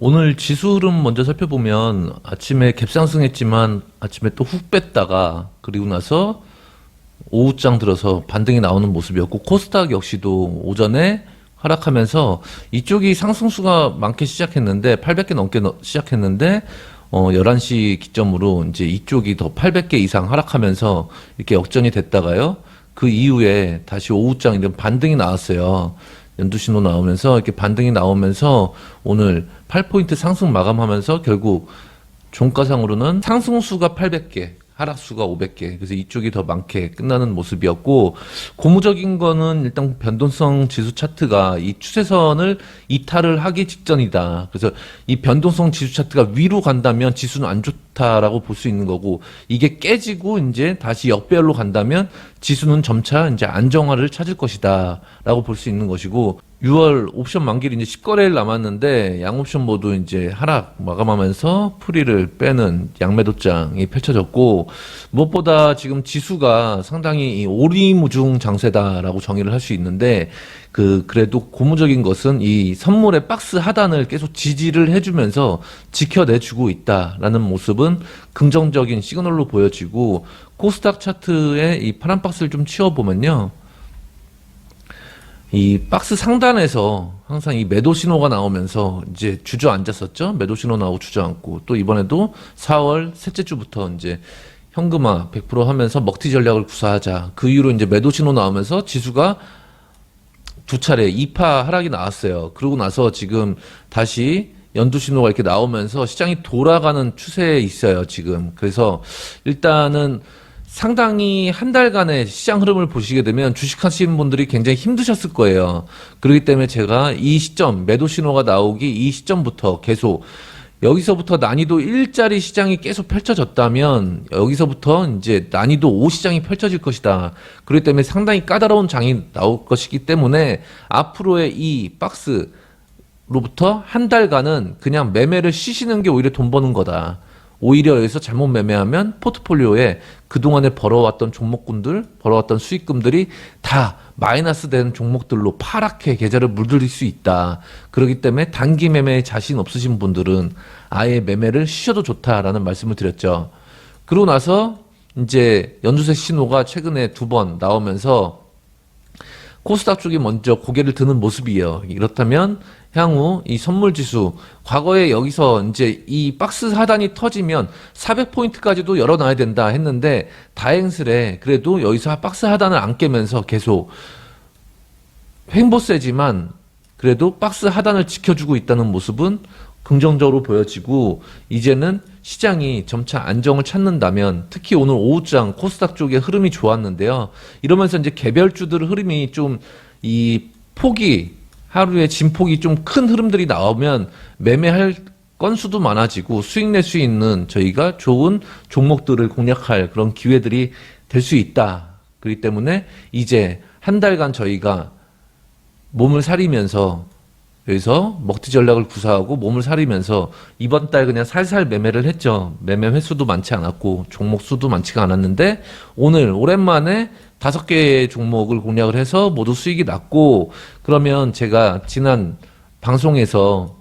오늘 지수 흐름 먼저 살펴보면 아침에 갭상승했지만 아침에 또 훅 뺐다가 그리고 나서 오후장 들어서 반등이 나오는 모습이었고 코스닥 역시도 오전에 하락하면서 이쪽이 상승수가 많게 시작했는데 800개 넘게 시작했는데 11시 기점으로 이제 이쪽이 더 800개 이상 하락하면서 이렇게 역전이 됐다가요. 그 이후에 다시 오후장 이런 반등이 나왔어요. 연두신호 나오면서 이렇게 반등이 나오면서 오늘 8포인트 상승 마감하면서 결국 종가상으로는 상승수가 800개, 하락수가 500개. 그래서 이쪽이 더 많게 끝나는 모습이었고, 고무적인 거는 일단 변동성 지수 차트가 이 추세선을 이탈을 하기 직전이다. 그래서 이 변동성 지수 차트가 위로 간다면 지수는 안 좋다라고 볼 수 있는 거고, 이게 깨지고 이제 다시 역배열로 간다면 지수는 점차 이제 안정화를 찾을 것이다. 라고 볼 수 있는 것이고, 6월 옵션 만기일이 이제 10거래일 남았는데 양옵션 모두 이제 하락 마감하면서 풀이를 빼는 양매도장이 펼쳐졌고, 무엇보다 지금 지수가 상당히 오리무중 장세다라고 정의를 할 수 있는데, 그래도 고무적인 것은 이 선물의 박스 하단을 계속 지지를 해주면서 지켜내주고 있다라는 모습은 긍정적인 시그널로 보여지고, 코스닥 차트의 이 파란 박스를 좀 치워보면요. 이 박스 상단에서 항상 이 매도 신호가 나오면서 이제 주저앉았었죠. 매도 신호 나오고 주저앉고, 또 이번에도 4월 셋째 주부터 이제 현금화 100% 하면서 먹튀 전략을 구사하자. 그 이후로 이제 매도 신호 나오면서 지수가 두 차례 2파 하락이 나왔어요. 그러고 나서 지금 다시 연두 신호가 이렇게 나오면서 시장이 돌아가는 추세에 있어요, 지금. 그래서 일단은 상당히 한 달간의 시장 흐름을 보시게 되면 주식하시는 분들이 굉장히 힘드셨을 거예요. 그렇기 때문에 제가 이 시점, 매도 신호가 나오기 이 시점부터 계속 여기서부터 난이도 1짜리 시장이 계속 펼쳐졌다면 여기서부터 이제 난이도 5 시장이 펼쳐질 것이다. 그렇기 때문에 상당히 까다로운 장이 나올 것이기 때문에 앞으로의 이 박스로부터 한 달간은 그냥 매매를 쉬시는 게 오히려 돈 버는 거다. 오히려 여기서 잘못 매매하면 포트폴리오에 그동안에 벌어왔던 종목군들, 벌어왔던 수익금들이 다 마이너스 된 종목들로 파랗게 계좌를 물들일 수 있다. 그렇기 때문에 단기 매매에 자신 없으신 분들은 아예 매매를 쉬셔도 좋다라는 말씀을 드렸죠. 그러고 나서 이제 연두색 신호가 최근에 2번 나오면서 코스닥 쪽이 먼저 고개를 드는 모습이에요. 이렇다면 향후 이 선물지수, 과거에 여기서 이제 이 박스 하단이 터지면 400포인트까지도 열어놔야 된다 했는데, 다행스레 그래도 여기서 박스 하단을 안 깨면서 계속 횡보세지만 그래도 박스 하단을 지켜주고 있다는 모습은 긍정적으로 보여지고, 이제는 시장이 점차 안정을 찾는다면, 특히 오늘 오후장 코스닥 쪽의 흐름이 좋았는데요. 이러면서 이제 개별주들 흐름이 좀 이 폭이, 하루에 진폭이 좀 큰 흐름들이 나오면 매매할 건수도 많아지고 수익 낼 수 있는 저희가 좋은 종목들을 공략할 그런 기회들이 될 수 있다. 그렇기 때문에 이제 한 달간 저희가 몸을 사리면서 여기서 먹튀 전략을 구사하고 몸을 사리면서 이번 달 그냥 살살 매매를 했죠. 매매 횟수도 많지 않았고 종목 수도 많지가 않았는데, 오늘 오랜만에 5개의 종목을 공략을 해서 모두 수익이 났고, 그러면 제가 지난 방송에서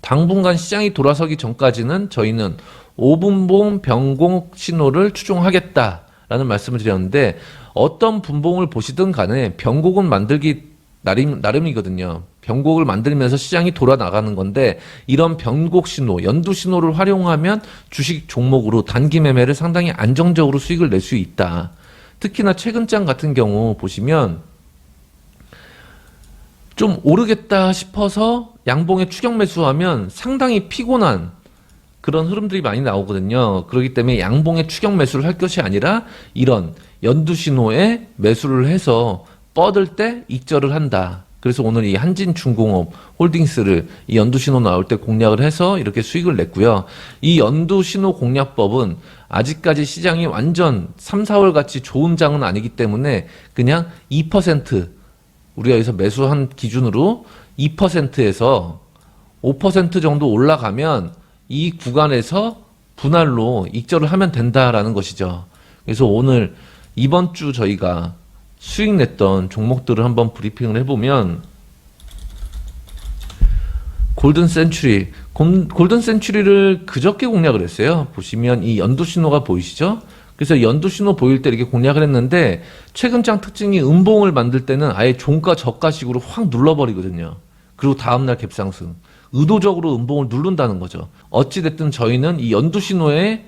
당분간 시장이 돌아서기 전까지는 저희는 5분봉 변곡 신호를 추종하겠다라는 말씀을 드렸는데, 어떤 분봉을 보시든 간에 변곡은 만들기 나름이거든요. 변곡을 만들면서 시장이 돌아 나가는 건데, 이런 변곡 신호, 연두 신호를 활용하면 주식 종목으로 단기 매매를 상당히 안정적으로 수익을 낼 수 있다. 특히나 최근장 같은 경우 보시면 좀 오르겠다 싶어서 양봉에 추격 매수하면 상당히 피곤한 그런 흐름들이 많이 나오거든요. 그렇기 때문에 양봉에 추격 매수를 할 것이 아니라 이런 연두 신호에 매수를 해서 뻗을 때 익절을 한다. 그래서 오늘 이 한진중공업 홀딩스를 이 연두신호 나올 때 공략을 해서 이렇게 수익을 냈고요. 이 연두신호 공략법은 아직까지 시장이 완전 3, 4월 같이 좋은 장은 아니기 때문에 그냥 2%, 우리가 여기서 매수한 기준으로 2%에서 5% 정도 올라가면 이 구간에서 분할로 익절을 하면 된다라는 것이죠. 그래서 오늘 이번 주 저희가 수익 냈던 종목들을 한번 브리핑을 해보면, 골든 센츄리. 골든 센츄리를 그저께 공략을 했어요. 보시면 이 연두 신호가 보이시죠? 그래서 연두 신호 보일 때 이렇게 공략을 했는데 최근장 특징이 음봉을 만들 때는 아예 종가 저가식으로 확 눌러버리거든요. 그리고 다음날 갭상승. 의도적으로 음봉을 누른다는 거죠. 어찌됐든 저희는 이 연두 신호에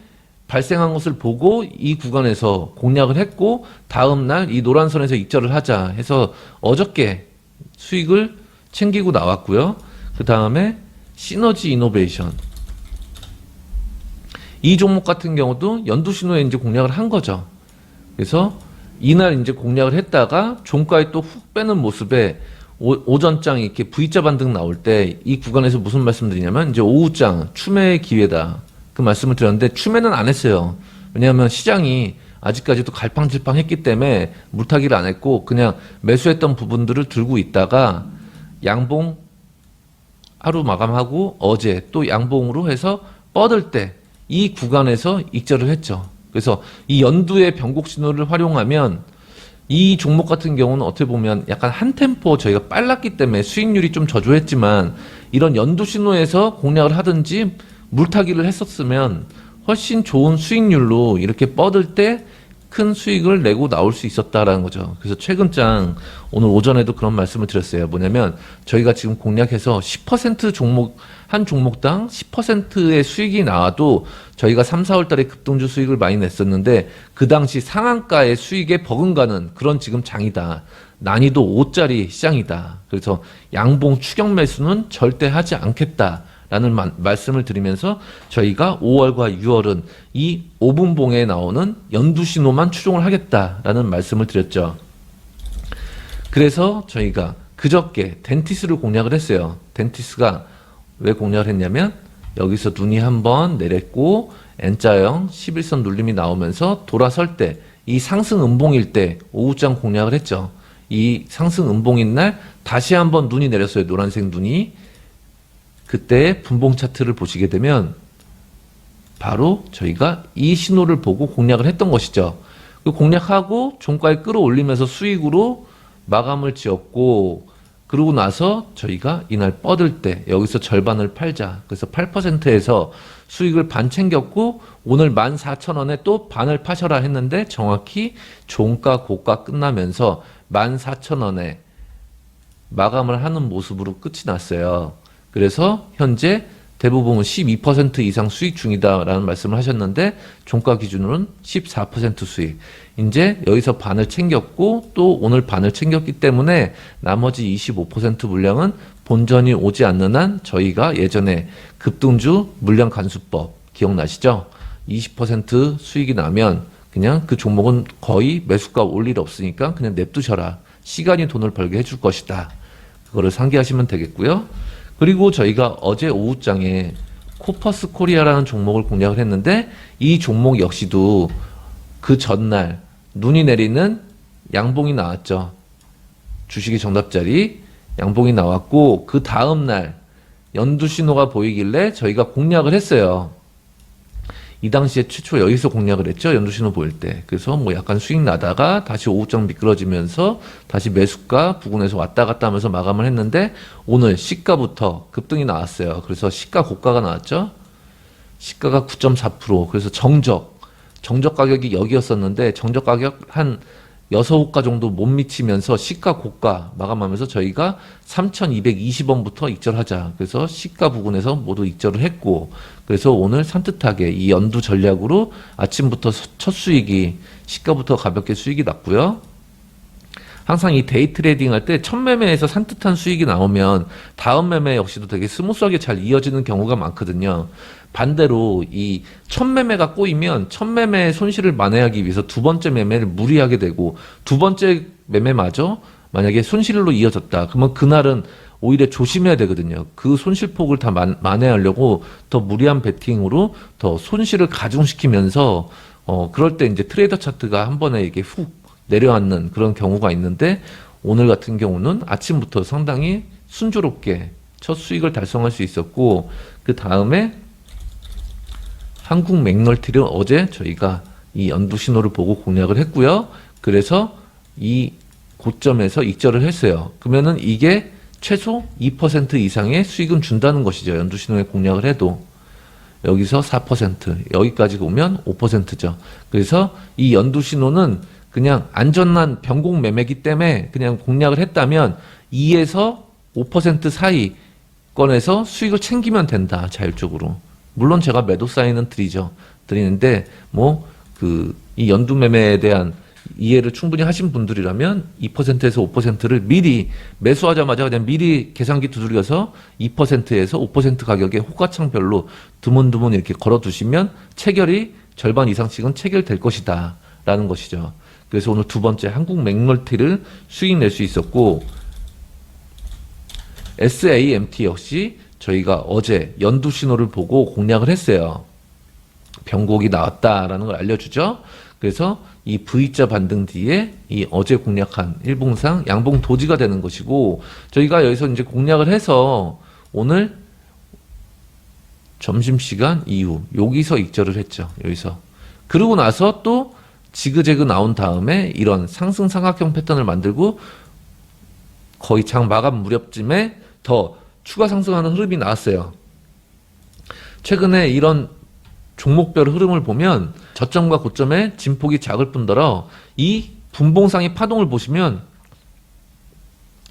발생한 것을 보고 이 구간에서 공략을 했고 다음날 이 노란선에서 익절을 하자 해서 어저께 수익을 챙기고 나왔고요. 그 다음에 시너지 이노베이션. 이 종목 같은 경우도 연두 신호에 이제 공략을 한 거죠. 그래서 이날 이제 공략을 했다가 종가에 또 훅 빼는 모습에 오전장 이렇게 V자 반등 나올 때 이 구간에서 무슨 말씀 드리냐면 이제 오후장 추매의 기회다. 그 말씀을 드렸는데 추매는 안 했어요. 왜냐하면 시장이 아직까지도 갈팡질팡 했기 때문에 물타기를 안 했고 그냥 매수했던 부분들을 들고 있다가 양봉 하루 마감하고 어제 또 양봉으로 해서 뻗을 때 이 구간에서 익절을 했죠. 그래서 이 연두의 변곡 신호를 활용하면 이 종목 같은 경우는 어떻게 보면 약간 한 템포 저희가 빨랐기 때문에 수익률이 좀 저조했지만 이런 연두 신호에서 공략을 하든지 물타기를 했었으면 훨씬 좋은 수익률로 이렇게 뻗을 때 큰 수익을 내고 나올 수 있었다라는 거죠. 그래서 최근장 오늘 오전에도 그런 말씀을 드렸어요. 뭐냐면 저희가 지금 공략해서 10% 종목 한 종목당 10%의 수익이 나와도 저희가 3, 4월 달에 급등주 수익을 많이 냈었는데 그 당시 상한가의 수익에 버금가는 그런 지금 장이다. 난이도 5짜리 시장이다. 그래서 양봉 추격 매수는 절대 하지 않겠다. 라는 말씀을 드리면서 저희가 5월과 6월은 이 5분봉에 나오는 연두 신호만 추종을 하겠다라는 말씀을 드렸죠. 그래서 저희가 그저께 덴티스를 공략을 했어요. 덴티스가 왜 공략을 했냐면 여기서 눈이 한번 내렸고 N자형 11선 눌림이 나오면서 돌아설 때 이 상승 음봉일 때 오후장 공략을 했죠. 이 상승 음봉인 날 다시 한번 눈이 내렸어요. 노란색 눈이. 그때 분봉 차트를 보시게 되면 바로 저희가 이 신호를 보고 공략을 했던 것이죠. 그 공략하고 종가에 끌어올리면서 수익으로 마감을 지었고 그러고 나서 저희가 이날 뻗을 때 여기서 절반을 팔자. 그래서 8%에서 수익을 반 챙겼고 오늘 14,000원에 또 반을 파셔라 했는데 정확히 종가 고가 끝나면서 14,000원에 마감을 하는 모습으로 끝이 났어요. 그래서 현재 대부분은 12% 이상 수익 중이다라는 말씀을 하셨는데 종가 기준으로는 14% 수익. 이제 여기서 반을 챙겼고 또 오늘 반을 챙겼기 때문에 나머지 25% 물량은 본전이 오지 않는 한 저희가 예전에 급등주 물량 간수법 기억나시죠? 20% 수익이 나면 그냥 그 종목은 거의 매수가 올 일 없으니까 그냥 냅두셔라. 시간이 돈을 벌게 해줄 것이다. 그거를 상기하시면 되겠고요. 그리고 저희가 어제 오후장에 코퍼스 코리아라는 종목을 공략을 했는데 이 종목 역시도 그 전날 눈이 내리는 양봉이 나왔죠. 주식의 정답자리 양봉이 나왔고 그 다음날 연두 신호가 보이길래 저희가 공략을 했어요. 이 당시에 최초 여기서 공략을 했죠. 연두 신호 보일 때. 그래서 뭐 약간 수익 나다가 다시 오후장 미끄러지면서 다시 매수가 부근에서 왔다 갔다 하면서 마감을 했는데 오늘 시가부터 급등이 나왔어요. 그래서 시가 고가가 나왔죠. 시가가 9.4%. 그래서 정적 가격이 여기였었는데 정적 가격 한 6호가 정도 못 미치면서 시가 고가 마감하면서 저희가 3,220원부터 익절하자. 그래서 시가 부근에서 모두 익절을 했고 그래서 오늘 산뜻하게 이 연두 전략으로 아침부터 첫 수익이 시가부터 가볍게 수익이 났고요. 항상 이 데이 트레이딩 할 때 첫 매매에서 산뜻한 수익이 나오면 다음 매매 역시도 되게 스무스하게 잘 이어지는 경우가 많거든요. 반대로 이 첫 매매가 꼬이면 첫 매매의 손실을 만회하기 위해서 두 번째 매매를 무리하게 되고 두 번째 매매마저 만약에 손실로 이어졌다. 그러면 그날은 오히려 조심해야 되거든요. 그 손실폭을 다 만회하려고 더 무리한 베팅으로 더 손실을 가중시키면서 그럴 때 이제 트레이더 차트가 한 번에 이게 훅 내려앉는 그런 경우가 있는데 오늘 같은 경우는 아침부터 상당히 순조롭게 첫 수익을 달성할 수 있었고 그 다음에 한국 맥널티를 어제 저희가 이 연두 신호를 보고 공략을 했고요. 그래서 이 고점에서 익절을 했어요. 그러면은 이게 최소 2% 이상의 수익은 준다는 것이죠. 연두신호에 공략을 해도. 여기서 4%, 여기까지 오면 5%죠. 그래서 이 연두신호는 그냥 안전한 변곡 매매기 때문에 그냥 공략을 했다면 2에서 5% 사이 건에서 수익을 챙기면 된다. 자율적으로. 물론 제가 매도 사인은 드리는데 이 연두 매매에 대한 이해를 충분히 하신 분들이라면 2%에서 5%를 미리 매수하자마자 그냥 미리 계산기 두들겨서 2%에서 5% 가격에 호가창별로 드문드문 이렇게 걸어두시면 체결이 절반 이상씩은 체결될 것이다 라는 것이죠. 그래서 오늘 두 번째 한국 맥멀티를 수익 낼 수 있었고, SAMT 역시 저희가 어제 연두 신호를 보고 공략을 했어요. 변곡이 나왔다라는 걸 알려주죠. 그래서 이 V자 반등 뒤에 이 어제 공략한 일봉상 양봉 도지가 되는 것이고, 저희가 여기서 이제 공략을 해서 오늘 점심시간 이후 여기서 익절을 했죠. 여기서. 그러고 나서 또 지그재그 나온 다음에 이런 상승 삼각형 패턴을 만들고 거의 장 마감 무렵쯤에 더 추가 상승하는 흐름이 나왔어요. 최근에 이런 종목별 흐름을 보면 저점과 고점의 진폭이 작을 뿐더러 이 분봉상의 파동을 보시면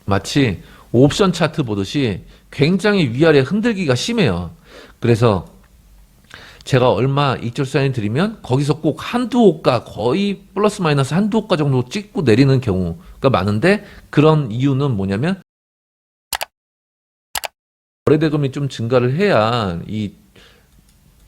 마치 옵션 차트 보듯이 굉장히 위아래 흔들기가 심해요. 그래서 제가 얼마 익절 사인 드리면 거기서 꼭 한두 호가, 거의 플러스 마이너스 한두 호가 정도 찍고 내리는 경우가 많은데, 그런 이유는 뭐냐면 거래대금이 좀 증가를 해야 이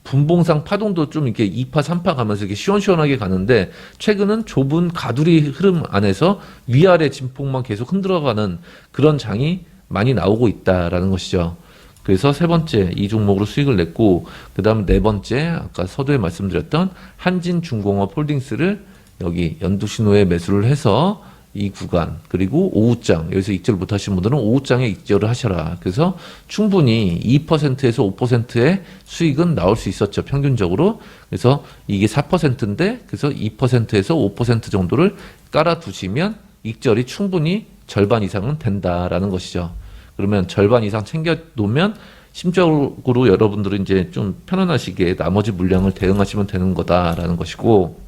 분봉상 파동도 좀 이렇게 2파, 3파 가면서 이렇게 시원시원하게 가는데, 최근은 좁은 가두리 흐름 안에서 위아래 진폭만 계속 흔들어가는 그런 장이 많이 나오고 있다라는 것이죠. 그래서 세 번째 이 종목으로 수익을 냈고, 그 다음 네 번째 아까 서두에 말씀드렸던 한진중공업 홀딩스를 여기 연두신호에 매수를 해서 이 구간, 그리고 오후장, 여기서 익절 못하신 분들은 오후장에 익절을 하셔라. 그래서 충분히 2%에서 5%의 수익은 나올 수 있었죠, 평균적으로. 그래서 이게 4%인데 그래서 2%에서 5% 정도를 깔아두시면 익절이 충분히 절반 이상은 된다라는 것이죠. 그러면 절반 이상 챙겨 놓으면 심적으로 여러분들은 이제 좀 편안하시게 나머지 물량을 대응하시면 되는 거다라는 것이고,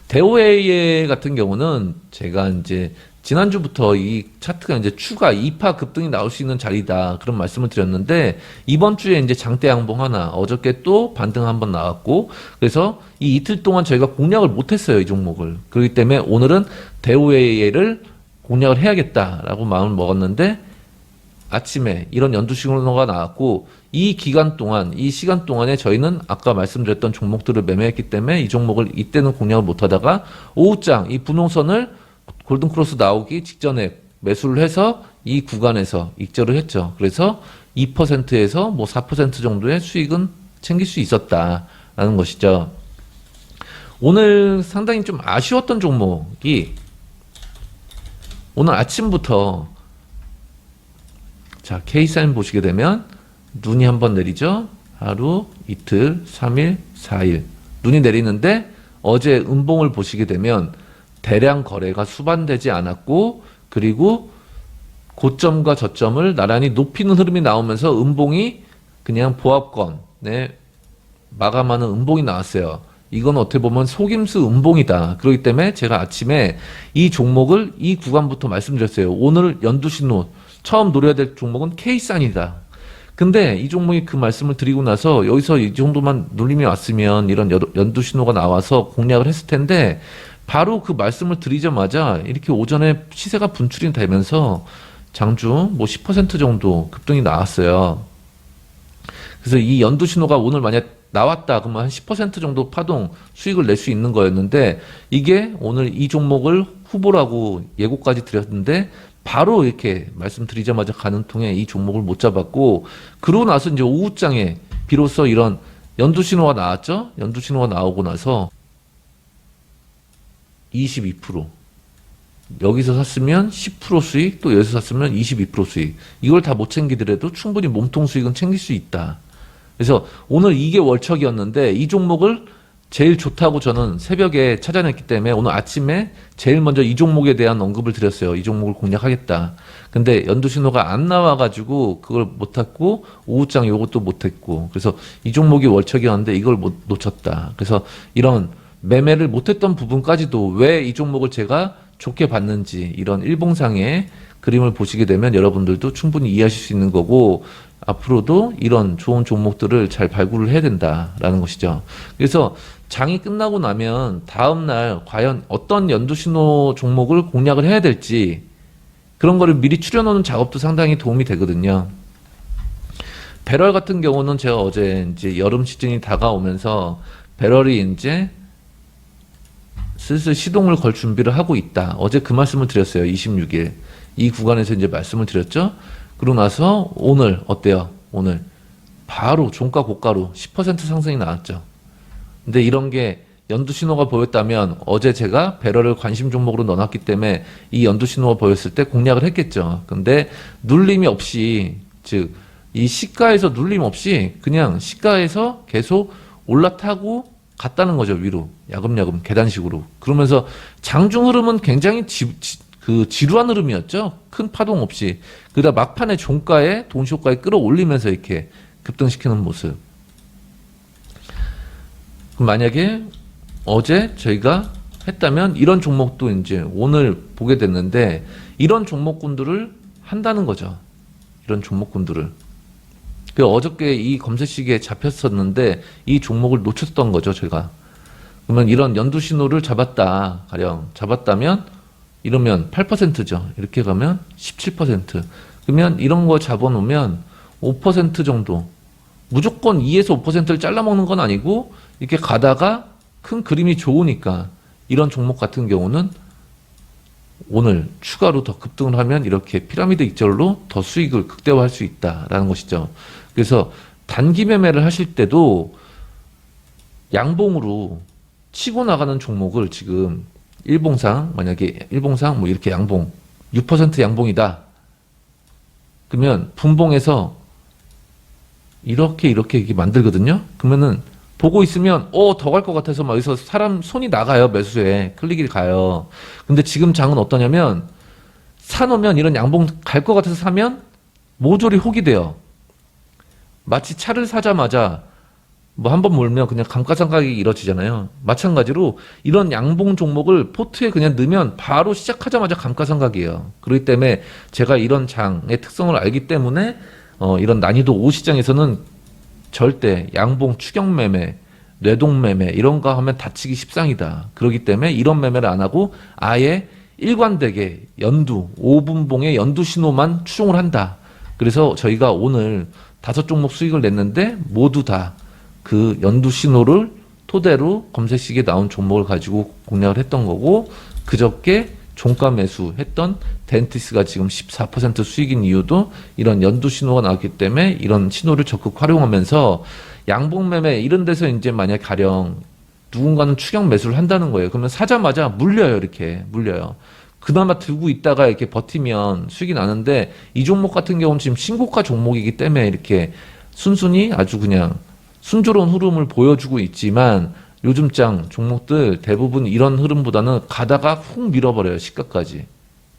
대우A 같은 경우는 제가 이제 지난주부터 이 차트가 이제 추가 2파 급등이 나올 수 있는 자리다, 그런 말씀을 드렸는데, 이번 주에 이제 장대 양봉 하나, 어저께 또 반등 한번 나왔고, 그래서 이 이틀 동안 저희가 공략을 못했어요, 이 종목을. 그렇기 때문에 오늘은 대우A를 공략을 해야겠다라고 마음을 먹었는데, 아침에 이런 연두 신호가 나왔고, 이 기간 동안, 이 시간 동안에 저희는 아까 말씀드렸던 종목들을 매매했기 때문에 이 종목을 이때는 공략을 못하다가 오후장 이 분홍선을 골든크로스 나오기 직전에 매수를 해서 이 구간에서 익절을 했죠. 그래서 2%에서 4% 정도의 수익은 챙길 수 있었다라는 것이죠. 오늘 상당히 좀 아쉬웠던 종목이, 오늘 아침부터 자, K사인 보시게 되면 눈이 한번 내리죠. 하루, 이틀, 3일, 4일. 눈이 내리는데 어제 음봉을 보시게 되면 대량 거래가 수반되지 않았고, 그리고 고점과 저점을 나란히 높이는 흐름이 나오면서 음봉이 그냥 보합권에 마감하는 음봉이 나왔어야 이건 어떻게 보면 속임수 음봉이다. 그렇기 때문에 제가 아침에 이 종목을 이 구간부터 말씀드렸어요. 오늘 연두신호 처음 노려야 될 종목은 K산이다. 근데 이 종목이 그 말씀을 드리고 나서 여기서 이 정도만 눌림이 왔으면 이런 연두신호가 나와서 공략을 했을 텐데, 바로 그 말씀을 드리자마자 이렇게 오전에 시세가 분출이 되면서 장중 10% 정도 급등이 나왔어요. 그래서 이 연두신호가 오늘 만약 나왔다 그러면 한 10% 정도 파동 수익을 낼 수 있는 거였는데, 이게 오늘 이 종목을 후보라고 예고까지 드렸는데 바로 이렇게 말씀드리자마자 가는 통에 이 종목을 못 잡았고, 그러고 나서 이제 오후장에 비로소 이런 연두신호가 나왔죠. 연두신호가 나오고 나서 22%, 여기서 샀으면 10% 수익, 또 여기서 샀으면 22% 수익, 이걸 다 못 챙기더라도 충분히 몸통 수익은 챙길 수 있다. 그래서 오늘 이게 월척이었는데 이 종목을 제일 좋다고 저는 새벽에 찾아냈기 때문에 오늘 아침에 제일 먼저 이 종목에 대한 언급을 드렸어요. 이 종목을 공략하겠다. 근데 연두 신호가 안 나와가지고 그걸 못했고 오후장 요것도 못했고 그래서 이 종목이 월척이었는데 이걸 못 놓쳤다. 그래서 이런 매매를 못했던 부분까지도 왜 이 종목을 제가 좋게 봤는지 이런 일봉상의 그림을 보시게 되면 여러분들도 충분히 이해하실 수 있는 거고 앞으로도 이런 좋은 종목들을 잘 발굴을 해야 된다라는 것이죠. 그래서 장이 끝나고 나면 다음날 과연 어떤 연두신호 종목을 공략을 해야 될지 그런 거를 미리 추려놓는 작업도 상당히 도움이 되거든요. 배럴 같은 경우는 제가 어제 이제 여름 시즌이 다가오면서 배럴이 이제 슬슬 시동을 걸 준비를 하고 있다. 어제 그 말씀을 드렸어요. 26일. 이 구간에서 이제 말씀을 드렸죠. 그러고 나서 오늘 어때요? 오늘 바로 종가 고가로 10% 상승이 나왔죠. 근데 이런 게 연두 신호가 보였다면 어제 제가 배럴을 관심 종목으로 넣어놨기 때문에 이 연두 신호가 보였을 때 공략을 했겠죠. 근데 눌림이 없이 즉 이 시가에서 눌림 없이 그냥 시가에서 계속 올라타고 갔다는 거죠. 위로 야금야금 계단식으로. 그러면서 장중 흐름은 굉장히 지루한 흐름이었죠. 큰 파동 없이. 그러다 막판에 종가에 동시호가에 끌어올리면서 이렇게 급등시키는 모습. 그럼 만약에 어제 저희가 했다면 이런 종목도 이제 오늘 보게 됐는데 이런 종목군들을 한다는 거죠. 이런 종목군들을. 그 어저께 이 검색시계에 잡혔었는데 이 종목을 놓쳤던 거죠, 제가. 그러면 이런 연두 신호를 잡았다. 가령 잡았다면 이러면 8%죠. 이렇게 가면 17%. 그러면 이런 거 잡아놓으면 5% 정도. 무조건 2에서 5%를 잘라먹는 건 아니고 이렇게 가다가 큰 그림이 좋으니까 이런 종목 같은 경우는 오늘 추가로 더 급등을 하면 이렇게 피라미드 익절로 더 수익을 극대화할 수 있다라는 것이죠. 그래서 단기 매매를 하실 때도 양봉으로 치고 나가는 종목을 지금 일봉상 만약에 일봉상 뭐 이렇게 양봉 6% 양봉이다. 그러면 분봉에서 이렇게 만들거든요. 그러면은 보고 있으면 더 갈 것 같아서 막 여기서 사람 손이 나가요. 매수에 클릭이 가요. 근데 지금 장은 어떠냐면 사놓으면 이런 양봉 갈 것 같아서 사면 모조리 혹이 돼요. 마치 차를 사자마자 뭐 한 번 몰면 그냥 감가상각이 이루어지잖아요. 마찬가지로 이런 양봉 종목을 포트에 그냥 넣으면 바로 시작하자마자 감가상각이에요. 그렇기 때문에 제가 이런 장의 특성을 알기 때문에 이런 난이도 5 시장에서는 절대 양봉 추격 매매, 뇌동 매매 이런 거 하면 다치기 십상이다. 그렇기 때문에 이런 매매를 안 하고 아예 일관되게 연두, 5분봉의 연두 신호만 추종을 한다. 그래서 저희가 오늘 5종목 수익을 냈는데 모두 다 그 연두 신호를 토대로 검색식에 나온 종목을 가지고 공략을 했던 거고 그저께 종가 매수했던 덴티스가 지금 14% 수익인 이유도 이런 연두 신호가 나왔기 때문에 이런 신호를 적극 활용하면서 양봉 매매 이런 데서 이제 만약 가령 누군가는 추격 매수를 한다는 거예요. 그러면 사자마자 물려요. 이렇게 물려요. 그나마 들고 있다가 이렇게 버티면 수익이 나는데 이 종목 같은 경우는 지금 신고가 종목이기 때문에 이렇게 순순히 아주 그냥 순조로운 흐름을 보여주고 있지만 요즘 장 종목들 대부분 이런 흐름보다는 가다가 훅 밀어버려요. 시가까지.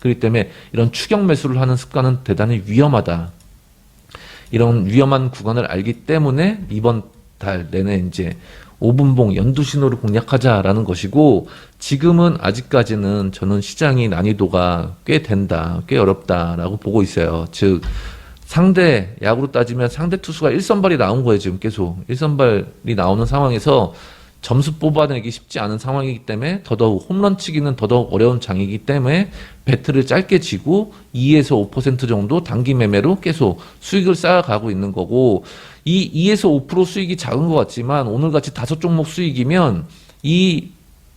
그렇기 때문에 이런 추격 매수를 하는 습관은 대단히 위험하다. 이런 위험한 구간을 알기 때문에 이번 달 내내 이제 5분봉 연두 신호를 공략하자라는 것이고 지금은 아직까지는 저는 시장이 난이도가 꽤 된다, 꽤 어렵다라고 보고 있어요. 즉 상대 야구로 따지면 상대 투수가 1선발이 나온 거예요. 지금 계속 1선발이 나오는 상황에서 점수 뽑아내기 쉽지 않은 상황이기 때문에 더더욱 홈런 치기는 더더욱 어려운 장이기 때문에 배트를 짧게 지고 2에서 5% 정도 단기 매매로 계속 수익을 쌓아가고 있는 거고 이 2에서 5% 수익이 작은 것 같지만 오늘같이 5종목 수익이면 이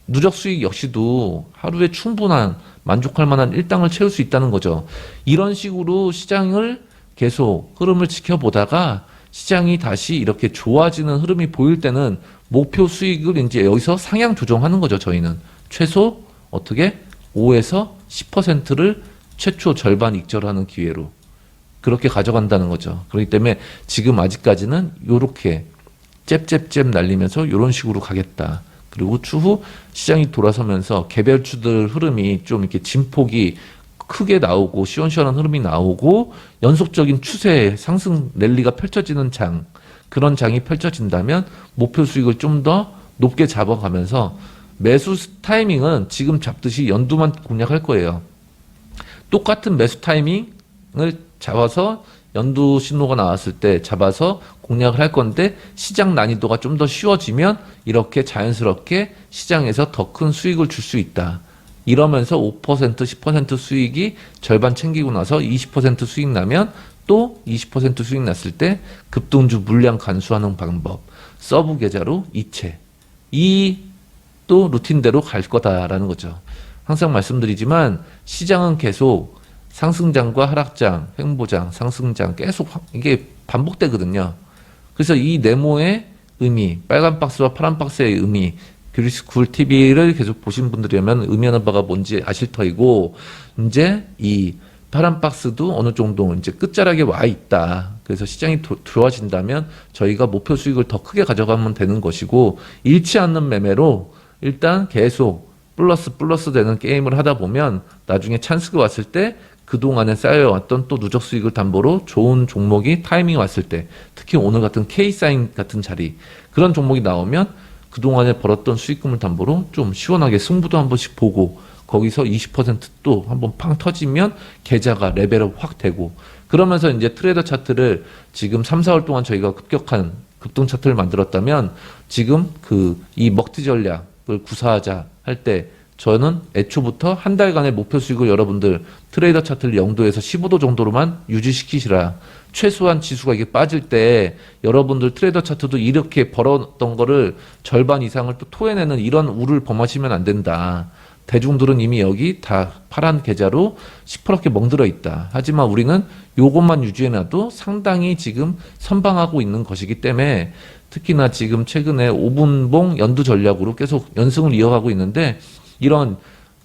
누적 수익 역시도 하루에 충분한 만족할 만한 일당을 채울 수 있다는 거죠. 이런 식으로 시장을 계속 흐름을 지켜보다가 시장이 다시 이렇게 좋아지는 흐름이 보일 때는 목표 수익을 이제 여기서 상향 조정하는 거죠. 저희는 최소 어떻게 5에서 10%를 최초 절반 익절하는 기회로 그렇게 가져간다는 거죠. 그렇기 때문에 지금 아직까지는 요렇게 잽잽잽 날리면서 이런 식으로 가겠다. 그리고 추후 시장이 돌아서면서 개별주들 흐름이 좀 이렇게 진폭이 크게 나오고 시원시원한 흐름이 나오고 연속적인 추세의 상승 랠리가 펼쳐지는 그런 장이 펼쳐진다면 목표 수익을 좀 더 높게 잡아가면서 매수 타이밍은 지금 잡듯이 연두만 공략할 거예요. 똑같은 매수 타이밍을 잡아서 연두 신호가 나왔을 때 잡아서 공략을 할 건데 시장 난이도가 좀 더 쉬워지면 이렇게 자연스럽게 시장에서 더 큰 수익을 줄 수 있다. 이러면서 5%, 10% 수익이 절반 챙기고 나서 20% 수익 나면 또 20% 수익 났을 때 급등주 물량 간수하는 방법, 서브 계좌로 이체. 이 또 루틴대로 갈 거다라는 거죠. 항상 말씀드리지만 시장은 계속 상승장과 하락장, 횡보장, 상승장 계속 이게 반복되거든요. 그래서 이 네모의 의미, 빨간 박스와 파란 박스의 의미, 뷰리스 굴 TV를 계속 보신 분들이라면 의미하는 바가 뭔지 아실 터이고, 이제 이 파란 박스도 어느 정도 이제 끝자락에 와 있다. 그래서 시장이 좋아진다면 저희가 목표 수익을 더 크게 가져가면 되는 것이고, 잃지 않는 매매로 일단 계속 플러스 되는 게임을 하다 보면 나중에 찬스가 왔을 때 그동안에 쌓여왔던 또 누적 수익을 담보로 좋은 종목이 타이밍이 왔을 때, 특히 오늘 같은 K사인 같은 자리, 그런 종목이 나오면 그동안에 벌었던 수익금을 담보로 좀 시원하게 승부도 한 번씩 보고 거기서 20%또 한번 팡 터지면 계좌가 레벨업 확 되고, 그러면서 이제 트레이더 차트를 지금 3, 4월 동안 저희가 급격한 급등 차트를 만들었다면 지금 이 먹튀 전략을 구사하자 할 때 저는 애초부터 한 달간의 목표 수익을 여러분들 트레이더 차트를 0도에서 15도 정도로만 유지시키시라. 최소한 지수가 이게 빠질 때 여러분들 트레이더 차트도 이렇게 벌었던 거를 절반 이상을 또 토해내는 이런 우를 범하시면 안 된다. 대중들은 이미 여기 다 파란 계좌로 시퍼렇게 멍들어 있다. 하지만 우리는 요것만 유지해놔도 상당히 지금 선방하고 있는 것이기 때문에 특히나 지금 최근에 5분봉 연두 전략으로 계속 연승을 이어가고 있는데 이런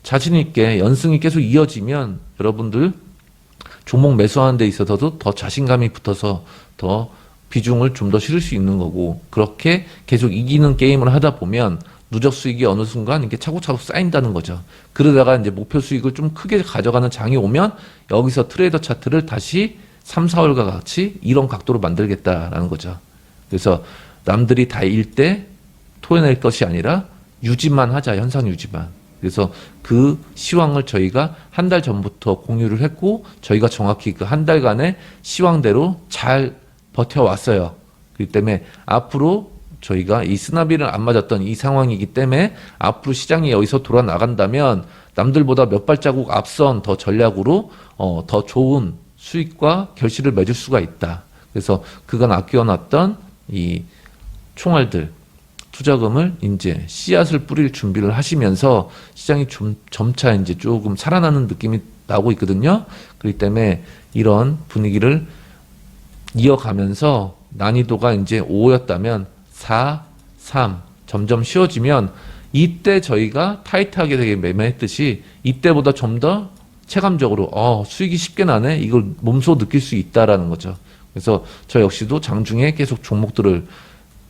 자신 있게 연승이 계속 이어지면 여러분들 종목 매수하는 데 있어서도 더 자신감이 붙어서 더 비중을 좀 더 실을 수 있는 거고, 그렇게 계속 이기는 게임을 하다 보면 누적 수익이 어느 순간 이렇게 차곡차곡 쌓인다는 거죠. 그러다가 이제 목표 수익을 좀 크게 가져가는 장이 오면 여기서 트레이더 차트를 다시 3, 4월과 같이 이런 각도로 만들겠다라는 거죠. 그래서 남들이 다 일 때 토해낼 것이 아니라 유지만 하자, 현상 유지만. 그래서 그 시황을 저희가 한 달 전부터 공유를 했고, 저희가 정확히 그 한 달간의 시황대로 잘 버텨왔어요. 그렇기 때문에 앞으로 저희가 이 쓰나비를 안 맞았던 이 상황이기 때문에 앞으로 시장이 여기서 돌아 나간다면 남들보다 몇 발자국 앞선 더 전략으로 더 좋은 수익과 결실을 맺을 수가 있다. 그래서 그간 아껴놨던 이 총알들, 투자금을 이제 씨앗을 뿌릴 준비를 하시면서 시장이 좀 점차 이제 조금 살아나는 느낌이 나고 있거든요. 그렇기 때문에 이런 분위기를 이어가면서 난이도가 이제 5였다면 4, 3 점점 쉬워지면 이때 저희가 타이트하게 되게 매매했듯이 이때보다 좀 더 체감적으로 수익이 쉽게 나네, 이걸 몸소 느낄 수 있다라는 거죠. 그래서 저 역시도 장중에 계속 종목들을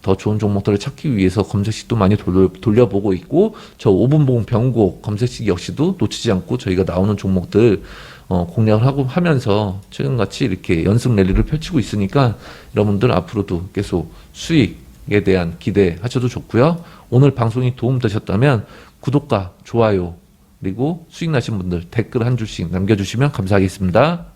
더 좋은 종목들을 찾기 위해서 검색식도 많이 돌려보고 있고, 저 5분봉 병고 검색식 역시도 놓치지 않고 저희가 나오는 종목들 공략을 하고 하면서 최근같이 이렇게 연승 랠리를 펼치고 있으니까 여러분들 앞으로도 계속 수익에 대한 기대하셔도 좋고요. 오늘 방송이 도움되셨다면 구독과 좋아요, 그리고 수익 나신 분들 댓글 한 줄씩 남겨주시면 감사하겠습니다.